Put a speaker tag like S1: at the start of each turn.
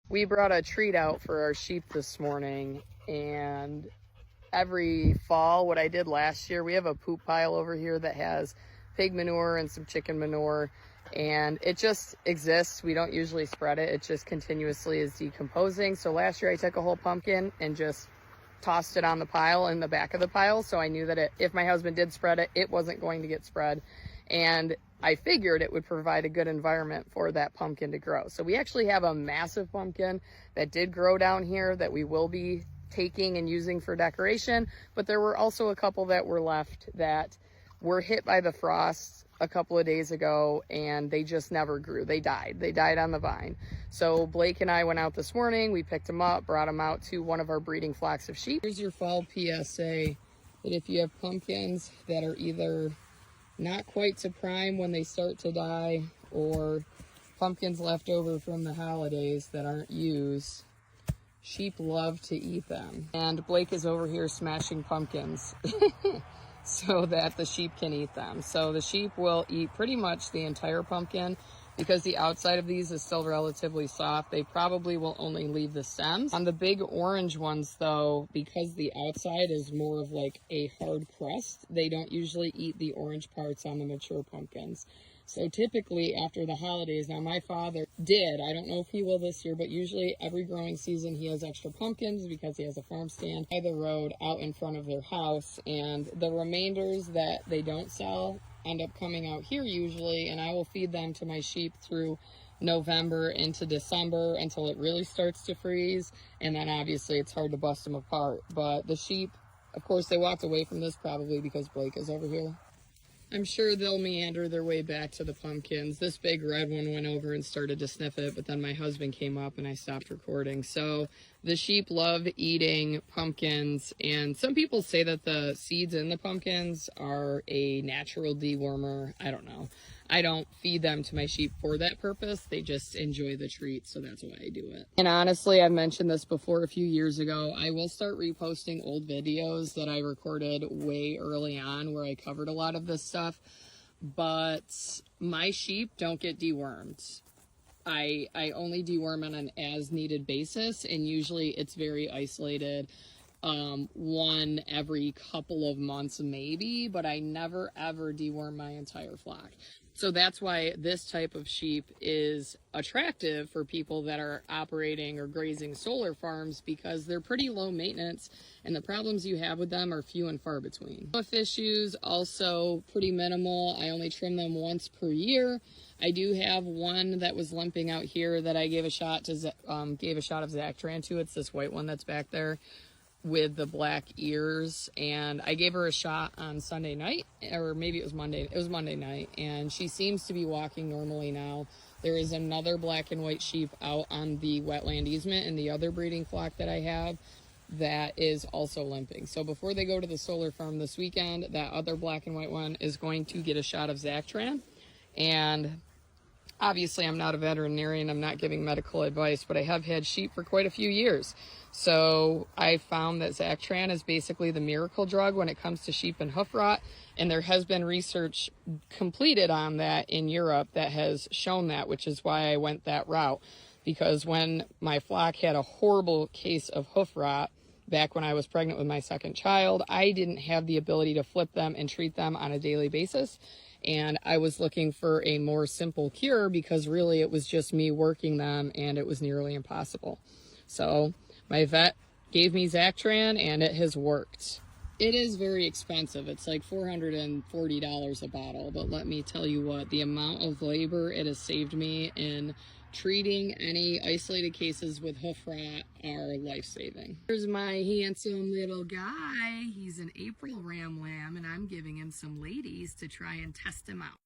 S1: We brought a treat out for our sheep this morning, and every fall, what I did last year, we have a poop pile over here that has pig manure and some chicken manure, and it just exists. We don't usually spread it. It just continuously is decomposing. So last year I took a whole pumpkin and just tossed it on the pile in the back of the pile. So I knew that if my husband did spread it, it wasn't going to get spread. And I figured it would provide a good environment for that pumpkin to grow. So we actually have a massive pumpkin that did grow down here that we will be taking and using for decoration, but there were also a couple that were left that were hit by the frost a couple of days ago, and they just never grew. They died on the vine. So Blake and I went out this morning, we picked them up, brought them out to one of our breeding flocks of sheep. Here's your fall PSA that if you have pumpkins that are either not quite to prime when they start to die, or pumpkins left over from the holidays that aren't used, sheep love to eat them. And Blake is over here smashing pumpkins so that the sheep can eat them. So the sheep will eat pretty much the entire pumpkin. Because the outside of these is still relatively soft, they probably will only leave the stems. On the big orange ones though, because the outside is more of like a hard crust, they don't usually eat the orange parts on the mature pumpkins. So typically after the holidays, now my father did, I don't know if he will this year, but usually every growing season he has extra pumpkins because he has a farm stand by the road out in front of their house, and the remainders that they don't sell end up coming out here usually, and I will feed them to my sheep through November into December until it really starts to freeze, and then obviously it's hard to bust them apart. But the sheep, of course, they walked away from this probably because Blake is over here. I'm sure they'll meander their way back to the pumpkins. This big red one went over and started to sniff it, but then my husband came up and I stopped recording. So the sheep love eating pumpkins, and some people say that the seeds in the pumpkins are a natural dewormer. I don't know. I don't feed them to my sheep for that purpose. They just enjoy the treat, so that's why I do it. And honestly, I've mentioned this before a few years ago. I will start reposting old videos that I recorded way early on where I covered a lot of this stuff, but my sheep don't get dewormed. I only deworm on an as-needed basis, and usually it's very isolated. One every couple of months maybe, but I never ever deworm my entire flock. So that's why this type of sheep is attractive for people that are operating or grazing solar farms, because they're pretty low maintenance and the problems you have with them are few and far between. Hoof issues also pretty minimal. I only trim them once per year. I do have one that was limping out here that I gave a shot to of Zactran to. It's this white one that's back there with the black ears, and I gave her a shot on Sunday night, or maybe it was Monday. It was Monday night, and she seems to be walking normally now. There is another black and white sheep out on the wetland easement in the other breeding flock that I have that is also limping. So before they go to the solar farm this weekend, that other black and white one is going to get a shot of Zactran. And obviously I'm not a veterinarian, I'm not giving medical advice, but I have had sheep for quite a few years. So I found that Zactran is basically the miracle drug when it comes to sheep and hoof rot, and there has been research completed on that in Europe that has shown that, which is why I went that route. Because when my flock had a horrible case of hoof rot back when I was pregnant with my second child, I didn't have the ability to flip them and treat them on a daily basis. And I was looking for a more simple cure, because really it was just me working them and it was nearly impossible. So my vet gave me Zactran and it has worked. It is very expensive. It's like $440 a bottle, but let me tell you what, the amount of labor it has saved me in treating any isolated cases with hoof rot are life-saving. Here's my handsome little guy. He's an April Ram Lamb, and I'm giving him some ladies to try and test him out.